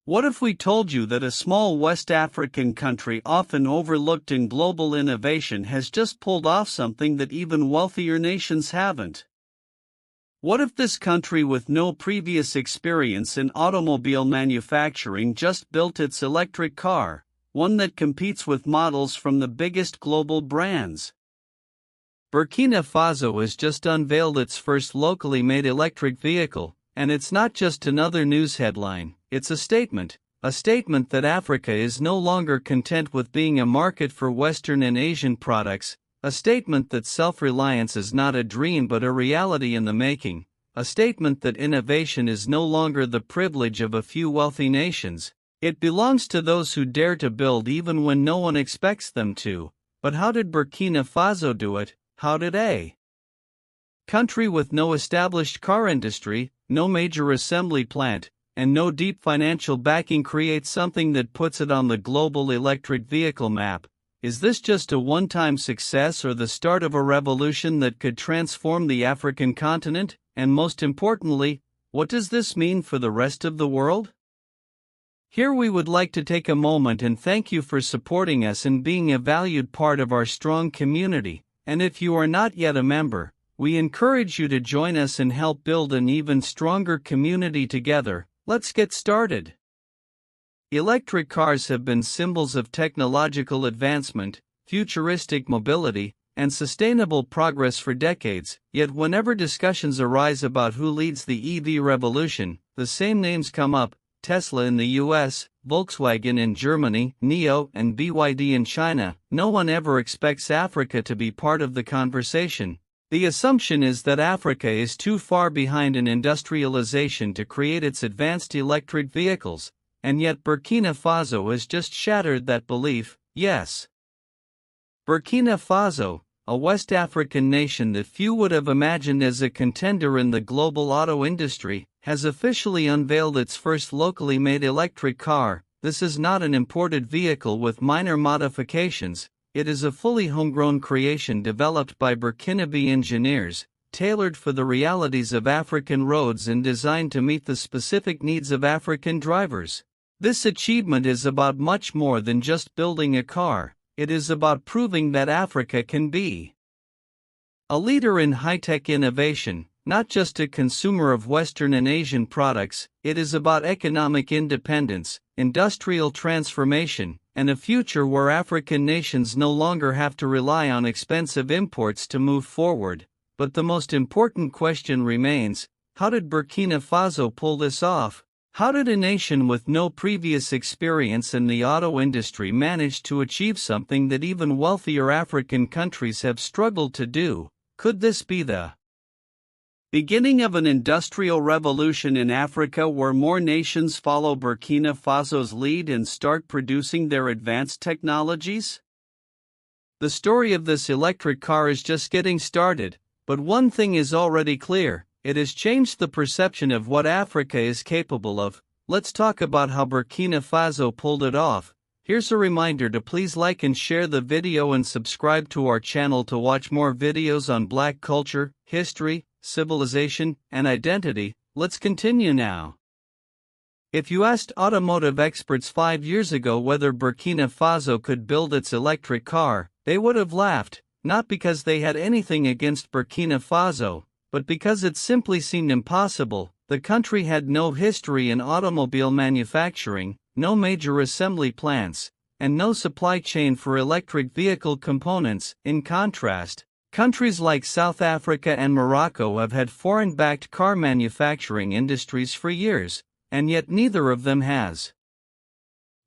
What if we told you that a small West African country often overlooked in global innovation has just pulled off something that even wealthier nations haven't? What if this country with no previous experience in automobile manufacturing just built its electric car, one that competes with models from the biggest global brands? Burkina Faso has just unveiled its first locally made electric vehicle, and it's not just another news headline, it's a statement that Africa is no longer content with being a market for Western and Asian products, a statement that self-reliance is not a dream but a reality in the making, a statement that innovation is no longer the privilege of a few wealthy nations, it belongs to those who dare to build even when no one expects them to. But how did Burkina Faso do it? How did a country with no established car industry, no major assembly plant, and no deep financial backing create something that puts it on the global electric vehicle map? Is this just a one-time success or the start of a revolution that could transform the African continent? And most importantly, what does this mean for the rest of the world? Here we would like to take a moment and thank you for supporting us and being a valued part of our strong community, and if you are not yet a member, we encourage you to join us and help build an even stronger community together. Let's get started. Electric cars have been symbols of technological advancement, futuristic mobility, and sustainable progress for decades, yet whenever discussions arise about who leads the EV revolution, the same names come up: Tesla in the US, Volkswagen in Germany, NIO and BYD in China. No one ever expects Africa to be part of the conversation. The assumption is that Africa is too far behind in industrialization to create its advanced electric vehicles, and yet Burkina Faso has just shattered that belief. Yes. Burkina Faso, a West African nation that few would have imagined as a contender in the global auto industry, has officially unveiled its first locally made electric car. This is not an imported vehicle with minor modifications, it is a fully homegrown creation developed by Burkinabe engineers, tailored for the realities of African roads and designed to meet the specific needs of African drivers. This achievement is about much more than just building a car, it is about proving that Africa can be a leader in high-tech innovation, not just a consumer of Western and Asian products. It is about economic independence, industrial transformation, and a future where African nations no longer have to rely on expensive imports to move forward. But the most important question remains: how did Burkina Faso pull this off? How did a nation with no previous experience in the auto industry manage to achieve something that even wealthier African countries have struggled to do? Could this be the beginning of an industrial revolution in Africa where more nations follow Burkina Faso's lead and start producing their advanced technologies? The story of this electric car is just getting started, but one thing is already clear: it has changed the perception of what Africa is capable of. Let's talk about how Burkina Faso pulled it off. Here's a reminder to please like and share the video and subscribe to our channel to watch more videos on Black culture, history, civilization, and identity. Let's continue now. If you asked automotive experts 5 years ago whether Burkina Faso could build its electric car, they would have laughed, not because they had anything against Burkina Faso, but because it simply seemed impossible. The country had no history in automobile manufacturing, no major assembly plants, and no supply chain for electric vehicle components. In contrast, countries like South Africa and Morocco have had foreign-backed car manufacturing industries for years, and yet neither of them has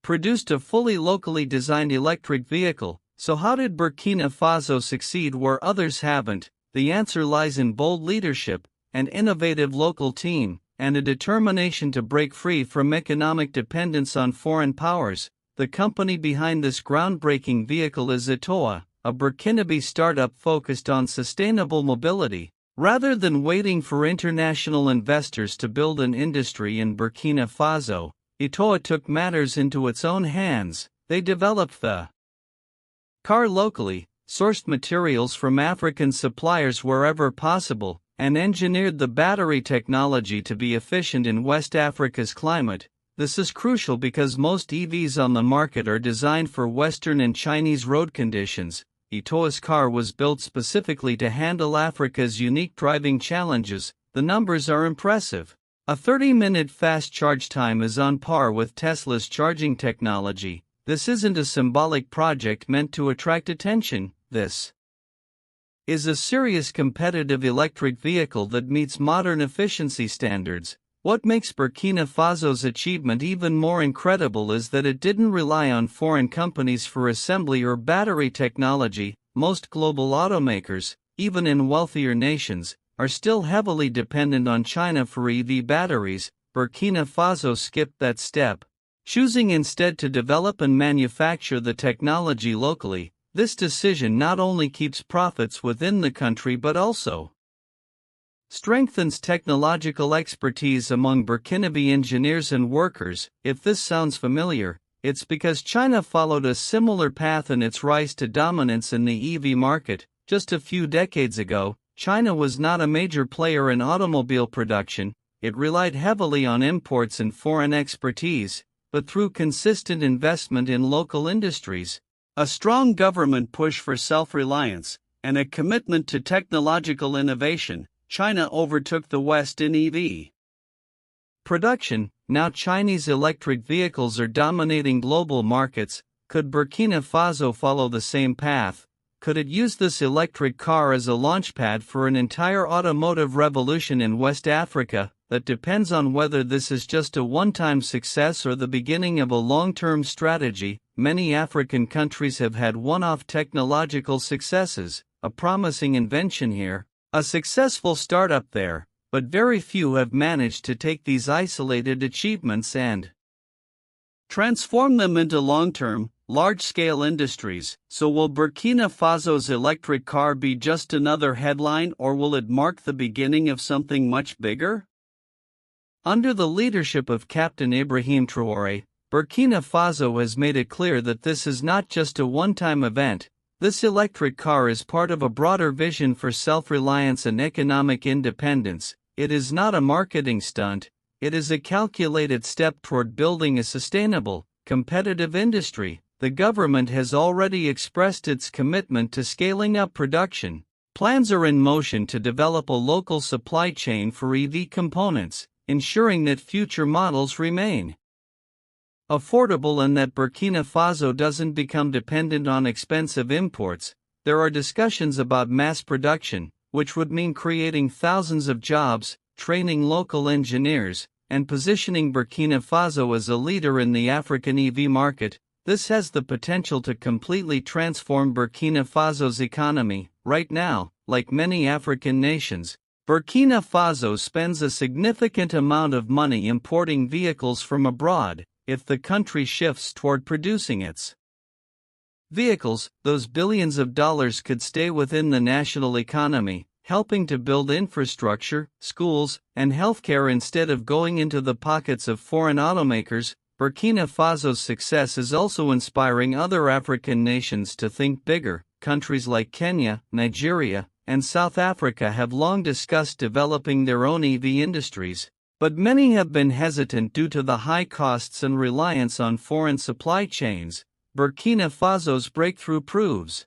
produced a fully locally designed electric vehicle. So how did Burkina Faso succeed where others haven't? The answer lies in bold leadership, an innovative local team, and a determination to break free from economic dependence on foreign powers. The company behind this groundbreaking vehicle is ITAWA, a Burkinabe startup focused on sustainable mobility. Rather than waiting for international investors to build an industry in Burkina Faso, ITAWA took matters into its own hands. They developed the car locally, sourced materials from African suppliers wherever possible, and engineered the battery technology to be efficient in West Africa's climate. This is crucial because most EVs on the market are designed for Western and Chinese road conditions. ITAWA's car was built specifically to handle Africa's unique driving challenges. The numbers are impressive. A 30-minute fast charge time is on par with Tesla's charging technology. This isn't a symbolic project meant to attract attention. This is a serious competitive electric vehicle that meets modern efficiency standards. What makes Burkina Faso's achievement even more incredible is that it didn't rely on foreign companies for assembly or battery technology. Most global automakers, even in wealthier nations, are still heavily dependent on China for EV batteries. Burkina Faso skipped that step, choosing instead to develop and manufacture the technology locally. This decision not only keeps profits within the country but also strengthens technological expertise among Burkinabe engineers and workers. If this sounds familiar, it's because China followed a similar path in its rise to dominance in the EV market. Just a few decades ago, China was not a major player in automobile production. It relied heavily on imports and foreign expertise, but through consistent investment in local industries, a strong government push for self-reliance, and a commitment to technological innovation, China overtook the West in EV production. Now Chinese electric vehicles are dominating global markets. Could Burkina Faso follow the same path? Could it use this electric car as a launchpad for an entire automotive revolution in West Africa? That depends on whether this is just a one-time success or the beginning of a long-term strategy. Many African countries have had one-off technological successes, a promising invention here, a successful startup there, but very few have managed to take these isolated achievements and transform them into long-term, large-scale industries. So will Burkina Faso's electric car be just another headline, or will it mark the beginning of something much bigger? Under the leadership of Captain Ibrahim Traoré, Burkina Faso has made it clear that this is not just a one-time event. This electric car is part of a broader vision for self-reliance and economic independence. It is not a marketing stunt, it is a calculated step toward building a sustainable, competitive industry. The government has already expressed its commitment to scaling up production. Plans are in motion to develop a local supply chain for EV components, ensuring that future models remain affordable and that Burkina Faso doesn't become dependent on expensive imports. There are discussions about mass production, which would mean creating thousands of jobs, training local engineers, and positioning Burkina Faso as a leader in the African EV market. This has the potential to completely transform Burkina Faso's economy. Right now, like many African nations, Burkina Faso spends a significant amount of money importing vehicles from abroad. If the country shifts toward producing its vehicles, those billions of dollars could stay within the national economy, helping to build infrastructure, schools, and healthcare instead of going into the pockets of foreign automakers. Burkina Faso's success is also inspiring other African nations to think bigger. Countries like Kenya, Nigeria, and South Africa have long discussed developing their own EV industries, but many have been hesitant due to the high costs and reliance on foreign supply chains. Burkina Faso's breakthrough proves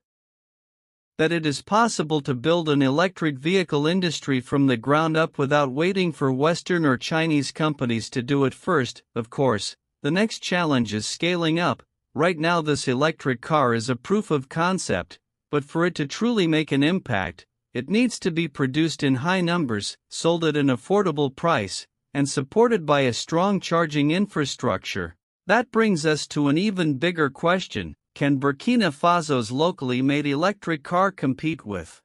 that it is possible to build an electric vehicle industry from the ground up without waiting for Western or Chinese companies to do it first. Of course, the next challenge is scaling up. Right now, this electric car is a proof of concept, but for it to truly make an impact, it needs to be produced in high numbers, sold at an affordable price, and supported by a strong charging infrastructure. That brings us to an even bigger question: can Burkina Faso's locally made electric car compete with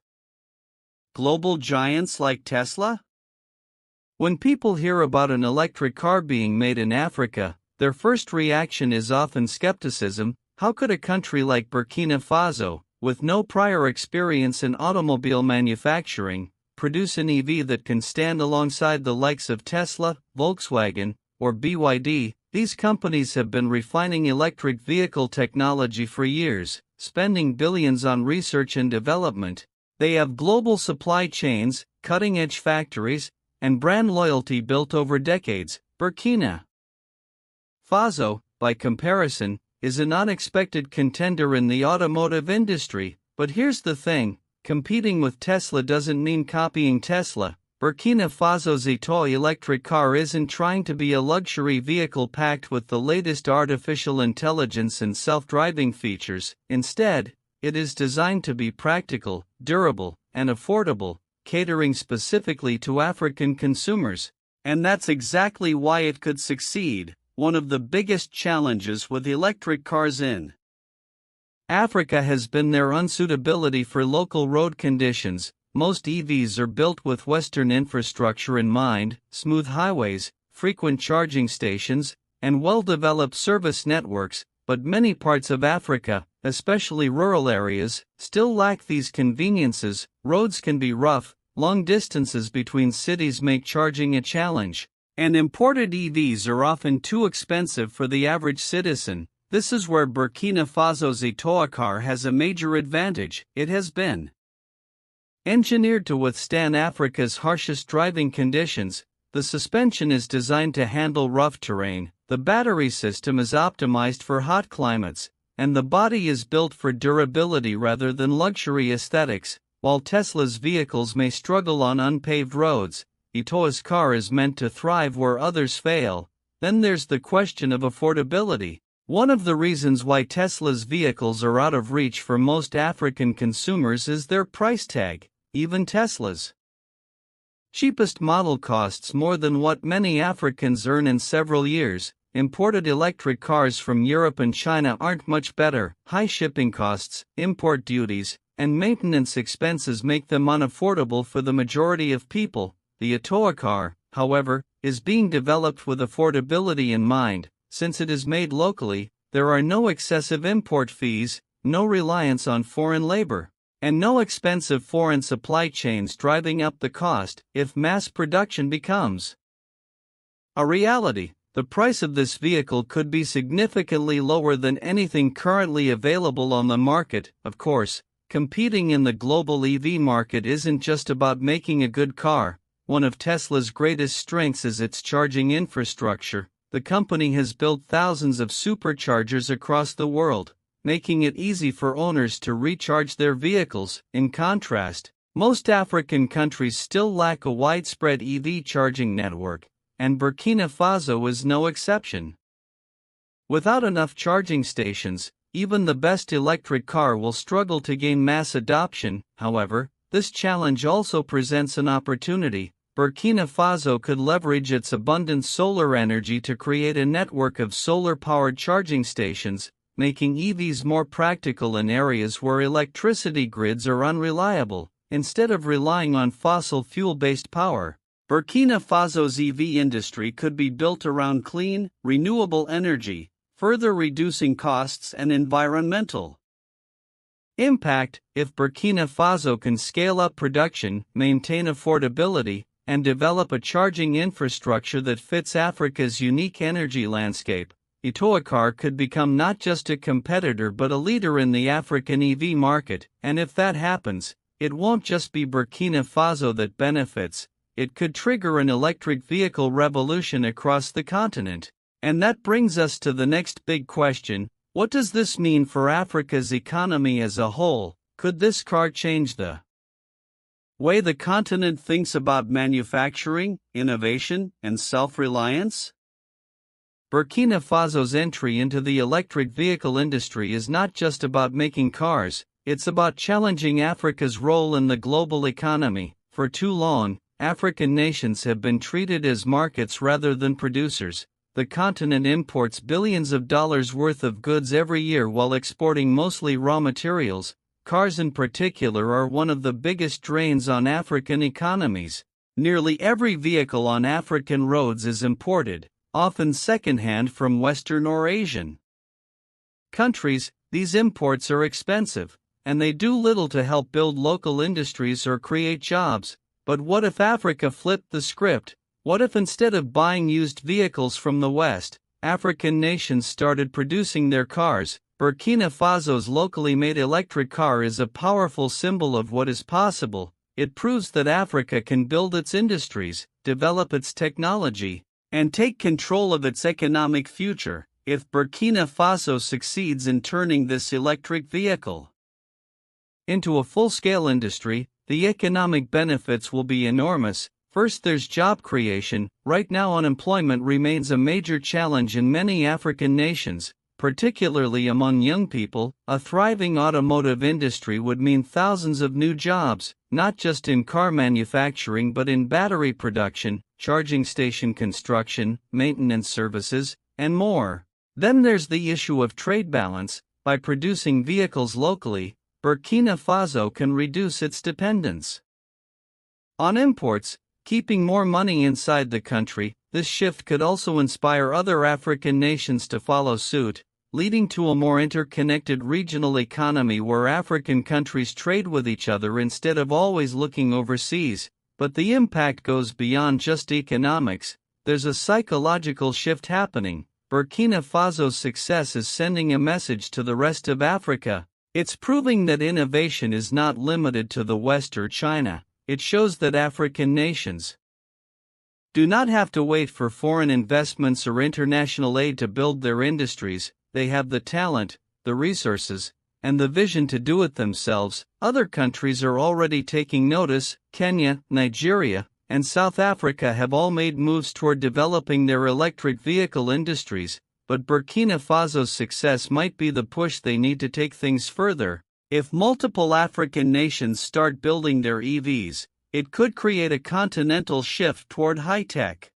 global giants like Tesla? When people hear about an electric car being made in Africa, their first reaction is often skepticism. How could a country like Burkina Faso, with no prior experience in automobile manufacturing, produce an EV that can stand alongside the likes of Tesla, Volkswagen, or BYD? These companies have been refining electric vehicle technology for years, spending billions on research and development. They have global supply chains, cutting-edge factories, and brand loyalty built over decades. Burkina Faso, by comparison, is an unexpected contender in the automotive industry, but here's the thing, competing with Tesla doesn't mean copying Tesla. Burkina Faso's ITAWA electric car isn't trying to be a luxury vehicle packed with the latest artificial intelligence and self-driving features. Instead, it is designed to be practical, durable, and affordable, catering specifically to African consumers. And that's exactly why it could succeed. One of the biggest challenges with electric cars in Africa has been their unsuitability for local road conditions. Most EVs are built with Western infrastructure in mind: smooth highways, frequent charging stations, and well-developed service networks, but many parts of Africa, especially rural areas, still lack these conveniences. Roads can be rough, long distances between cities make charging a challenge, and imported EVs are often too expensive for the average citizen. This is where Burkina Faso's ITAWA car has a major advantage. It has been engineered to withstand Africa's harshest driving conditions. The suspension is designed to handle rough terrain, the battery system is optimized for hot climates, and the body is built for durability rather than luxury aesthetics. While Tesla's vehicles may struggle on unpaved roads, ITAWA's car is meant to thrive where others fail. Then there's the question of affordability. One of the reasons why Tesla's vehicles are out of reach for most African consumers is their price tag. Even Tesla's cheapest model costs more than what many Africans earn in several years. Imported electric cars from Europe and China aren't much better. High shipping costs, import duties, and maintenance expenses make them unaffordable for the majority of people. The ITAWA car, however, is being developed with affordability in mind. Since it is made locally, there are no excessive import fees, no reliance on foreign labor, and no expensive foreign supply chains driving up the cost. If mass production becomes a reality, the price of this vehicle could be significantly lower than anything currently available on the market. Of course, competing in the global EV market isn't just about making a good car. One of Tesla's greatest strengths is its charging infrastructure. The company has built thousands of superchargers across the world, making it easy for owners to recharge their vehicles. In contrast, most African countries still lack a widespread EV charging network, and Burkina Faso is no exception. Without enough charging stations, even the best electric car will struggle to gain mass adoption. However, this challenge also presents an opportunity. Burkina Faso could leverage its abundant solar energy to create a network of solar-powered charging stations, making EVs more practical in areas where electricity grids are unreliable. Instead of relying on fossil fuel-based power, Burkina Faso's EV industry could be built around clean, renewable energy, further reducing costs and environmental impact. If Burkina Faso can scale up production, maintain affordability, and develop a charging infrastructure that fits Africa's unique energy landscape, ITAWA car could become not just a competitor but a leader in the African EV market. And if that happens, it won't just be Burkina Faso that benefits, it could trigger an electric vehicle revolution across the continent. And that brings us to the next big question: what does this mean for Africa's economy as a whole? Could this car change the way the continent thinks about manufacturing, innovation, and self-reliance? Burkina Faso's entry into the electric vehicle industry is not just about making cars, it's about challenging Africa's role in the global economy. For too long, African nations have been treated as markets rather than producers. The continent imports billions of dollars worth of goods every year while exporting mostly raw materials. Cars in particular are one of the biggest drains on African economies. Nearly every vehicle on African roads is imported, often secondhand from Western or Asian countries. These imports are expensive, and they do little to help build local industries or create jobs. But what if Africa flipped the script? What if instead of buying used vehicles from the West, African nations started producing their cars? Burkina Faso's locally made electric car is a powerful symbol of what is possible. It proves that Africa can build its industries, develop its technology, and take control of its economic future, if Burkina Faso succeeds in turning this electric vehicle into a full-scale industry. The economic benefits will be enormous. First, there's job creation. Right now, unemployment remains a major challenge in many African nations, particularly among young people. A thriving automotive industry would mean thousands of new jobs, not just in car manufacturing but in battery production, charging station construction, maintenance services, and more. Then there's the issue of trade balance. By producing vehicles locally, Burkina Faso can reduce its dependence on imports, keeping more money inside the country. This shift could also inspire other African nations to follow suit, leading to a more interconnected regional economy where African countries trade with each other instead of always looking overseas. But the impact goes beyond just economics. There's a psychological shift happening. Burkina Faso's success is sending a message to the rest of Africa. It's proving that innovation is not limited to the West or China. It shows that African nations do not have to wait for foreign investments or international aid to build their industries. They have the talent, the resources, and the vision to do it themselves. Other countries are already taking notice. Kenya, Nigeria, and South Africa have all made moves toward developing their electric vehicle industries, but Burkina Faso's success might be the push they need to take things further. If multiple African nations start building their EVs, it could create a continental shift toward high-tech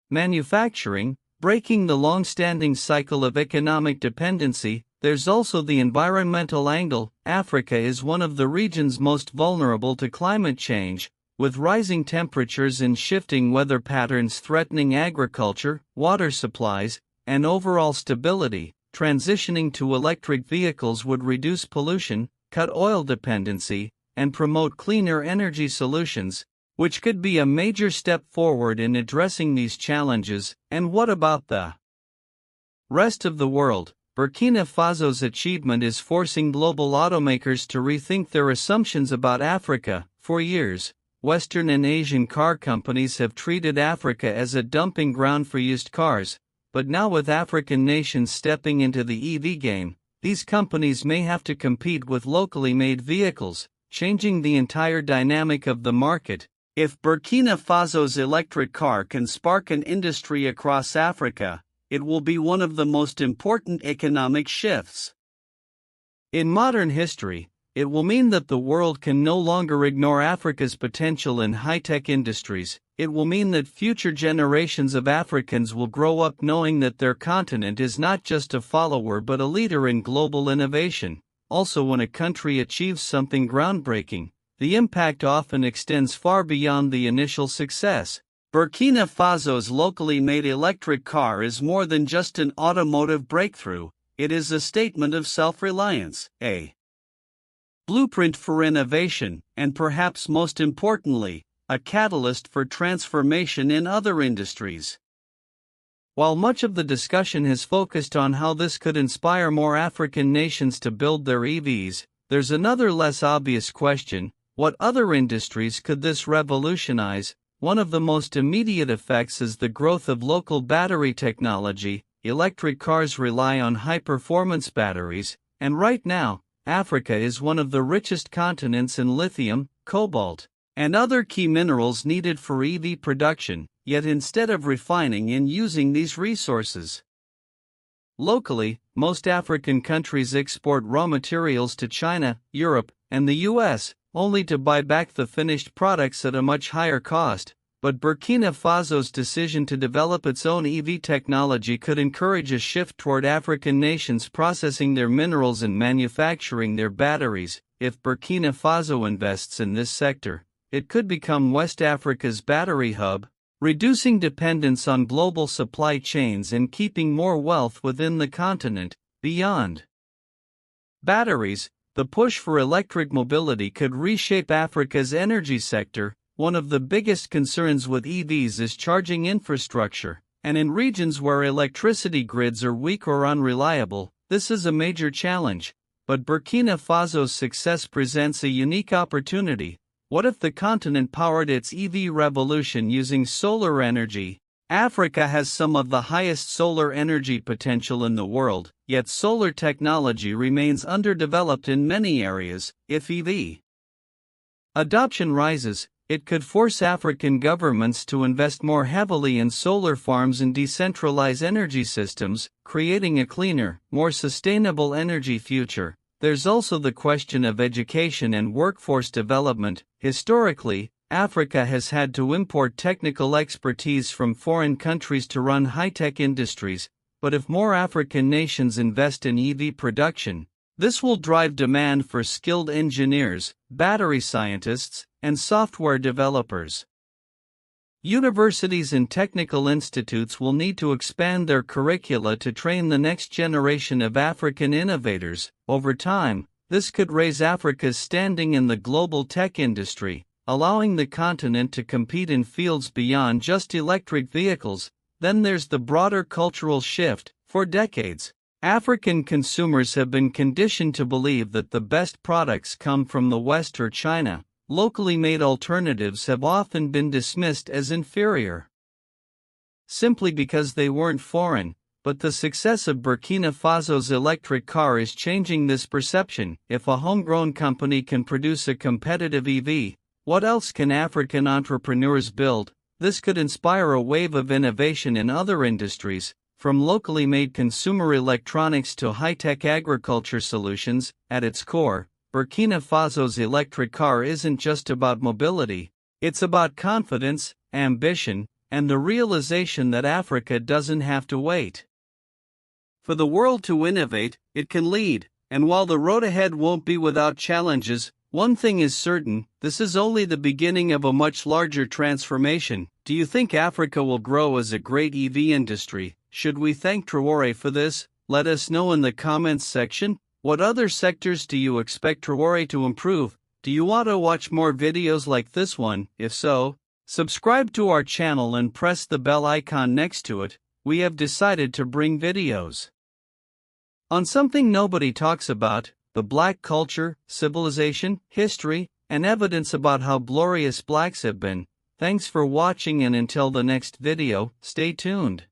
manufacturing, breaking the long-standing cycle of economic dependency. There's also the environmental angle. Africa is one of the regions most vulnerable to climate change, with rising temperatures and shifting weather patterns threatening agriculture, water supplies, and overall stability. Transitioning to electric vehicles would reduce pollution, cut oil dependency, and promote cleaner energy solutions, which could be a major step forward in addressing these challenges. And what about the rest of the world? Burkina Faso's achievement is forcing global automakers to rethink their assumptions about Africa. For years, Western and Asian car companies have treated Africa as a dumping ground for used cars. But now, with African nations stepping into the EV game, these companies may have to compete with locally made vehicles, changing the entire dynamic of the market. If Burkina Faso's electric car can spark an industry across Africa, it will be one of the most important economic shifts in modern history. It will mean that the world can no longer ignore Africa's potential in high-tech industries. It will mean that future generations of Africans will grow up knowing that their continent is not just a follower but a leader in global innovation. Also, when a country achieves something groundbreaking, the impact often extends far beyond the initial success. Burkina Faso's locally made electric car is more than just an automotive breakthrough. It is a statement of self-reliance, a blueprint for innovation, and perhaps most importantly, a catalyst for transformation in other industries. While much of the discussion has focused on how this could inspire more African nations to build their EVs, there's another less obvious question: what other industries could this revolutionize? One of the most immediate effects is the growth of local battery technology. Electric cars rely on high-performance batteries, and right now, Africa is one of the richest continents in lithium, cobalt, and other key minerals needed for EV production. Yet instead of refining and using these resources locally, most African countries export raw materials to China, Europe, and the US, only to buy back the finished products at a much higher cost. But Burkina Faso's decision to develop its own EV technology could encourage a shift toward African nations processing their minerals and manufacturing their batteries. If Burkina Faso invests in this sector, it could become West Africa's battery hub, reducing dependence on global supply chains and keeping more wealth within the continent. Beyond batteries, the push for electric mobility could reshape Africa's energy sector. One of the biggest concerns with EVs is charging infrastructure, and in regions where electricity grids are weak or unreliable, this is a major challenge. But Burkina Faso's success presents a unique opportunity. What if the continent powered its EV revolution using solar energy? Africa has some of the highest solar energy potential in the world, yet solar technology remains underdeveloped in many areas. If EV adoption rises, it could force African governments to invest more heavily in solar farms and decentralize energy systems, creating a cleaner, more sustainable energy future. There's also the question of education and workforce development. Historically, Africa has had to import technical expertise from foreign countries to run high-tech industries, but if more African nations invest in EV production, this will drive demand for skilled engineers, battery scientists, and software developers. Universities and technical institutes will need to expand their curricula to train the next generation of African innovators. Over time, this could raise Africa's standing in the global tech industry, allowing the continent to compete in fields beyond just electric vehicles. Then there's the broader cultural shift. For decades, African consumers have been conditioned to believe that the best products come from the West or China. Locally made alternatives have often been dismissed as inferior, simply because they weren't foreign. But the success of Burkina Faso's electric car is changing this perception. If a homegrown company can produce a competitive EV, what else can African entrepreneurs build? This could inspire a wave of innovation in other industries, from locally made consumer electronics to high-tech agriculture solutions. At its core, Burkina Faso's electric car isn't just about mobility, it's about confidence, ambition, and the realization that Africa doesn't have to wait for the world to innovate, it can lead. And while the road ahead won't be without challenges, one thing is certain: this is only the beginning of a much larger transformation. Do you think Africa will grow as a great EV industry? Should we thank Traore for this? Let us know in the comments section. What other sectors do you expect Traore to improve? Do you want to watch more videos like this one? If so, subscribe to our channel and press the bell icon next to it. We have decided to bring videos on something nobody talks about: the black culture, civilization, history, and evidence about how glorious blacks have been. Thanks for watching, and until the next video, stay tuned.